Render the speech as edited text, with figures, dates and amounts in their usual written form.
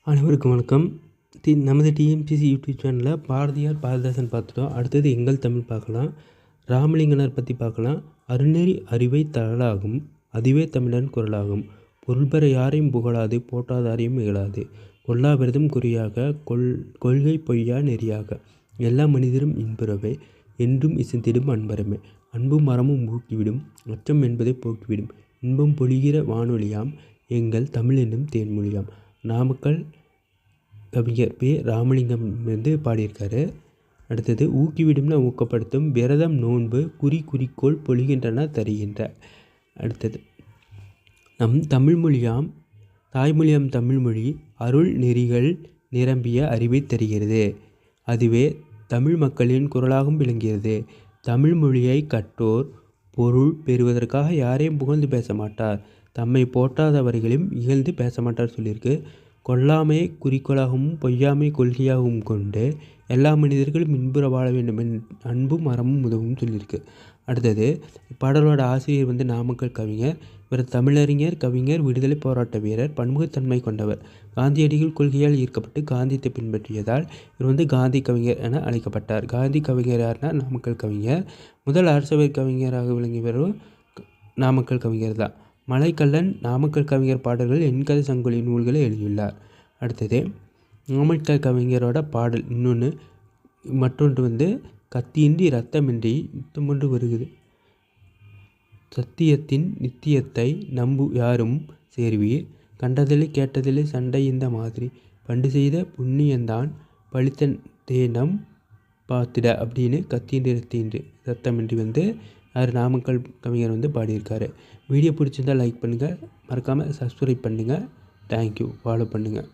அனைவருக்கும் வணக்கம். நமது டிஎன்பிஎஸ்சி யூடியூப் சேனலில் பாரதியார் பாரதிதாசன் பார்த்துட்டோம். அடுத்தது எங்கள் தமிழ் பார்க்கலாம். ராமலிங்கனார் பற்றி பார்க்கலாம். அருணெறி அறிவை தரலாகும் அதுவே தமிழன் குரலாகும். பொருள்பெற யாரையும் புகழாது போற்றாதாரையும் இகழாது. கொல்லா விரதம் குறியாக கொள்கை பொய்யா நெறியாக. எல்லா மனிதரும் இன்புறவே என்றும் இசைந்திடும் அன்பரமே. அன்பும் மரமும் ஊக்கிவிடும் அச்சம் என்பதை போக்கிவிடும். இன்பம் பொழிகிற வானொலியாம் எங்கள் தமிழ் என்னும் தேன்மொழியாம். நாமக்கல் கவிஞர் பே. ராமலிங்கம் பாடியிருக்காரு. அடுத்தது ஊக்கிவிடும்னா ஊக்கப்படுத்தும். விரதம் நோன்பு குறிக்கோள் பொழிகின்றன தருகின்ற. அடுத்தது நம் தமிழ்மொழியாம் தாய்மொழியாம் தமிழ்மொழி அருள் நெறிகள் நிரம்பிய அறிவை தருகிறது. அதுவே தமிழ் மக்களின் குரலாகவும் விளங்குகிறது. தமிழ் மொழியை கற்றோர் பொருள் பெறுவதற்காக யாரையும் புகழ்ந்து பேச மாட்டார். தம்மை போற்றாதவர்களையும் இகழ்ந்து பேச மாட்டார் சொல்லியிருக்கு. கொல்லாமையை குறிக்கோளாகவும் பொய்யாமை கொள்கையாகவும் கொண்டு எல்லா மனிதர்களும் இன்புற வாழ வேண்டும் அன்பும் அறமும் உதவும் சொல்லியிருக்கு. அடுத்தது பாடலோட ஆசிரியர் நாமக்கல் கவிஞர். இவர் தமிழறிஞர், கவிஞர், விடுதலை போராட்ட வீரர், பன்முகத்தன்மை கொண்டவர். காந்தியடிகள் கொள்கையால் ஈர்க்கப்பட்டு காந்தியத்தை பின்பற்றியதால் இவர் காந்தி கவிஞர் என அழைக்கப்பட்டார். காந்தி கவிஞர் யாருன்னா நாமக்கல் கவிஞர். முதல் அரசவை கவிஞராக விளங்கியவரும் நாமக்கல் கவிஞர் தான். மலைக்கல்லன் நாமக்கல் கவிஞர் பாடல்கள் எண்கதை சங்கொலி நூல்களை எழுதியுள்ளார். அடுத்தது நாமக்கல் கவிஞரோட பாடல் மற்றொன்று கத்தியின்றி இரத்தமின்றி யுத்தம் ஒன்று வருகிறது. சத்தியத்தின் நித்தியத்தை நம்பு யாரும் சேர்வீர். கண்டதில்லை கேட்டதில்லை சண்டை இந்த மாதிரி. பண்டு செய்த புண்ணியந்தான் பழித்தன் தேனம் பார்த்திட அப்படின்னு கத்தியின்றி இரத்தமின்றி யார் நாமக்கல் கவிஞர் பாடியிருக்காரு. வீடியோ பிடிச்சிருந்தால் லைக் பண்ணுங்கள், மறக்காமல் சப்ஸ்கிரைப் பண்ணுங்கள். தேங்க்யூ. ஃபாலோ பண்ணுங்கள்.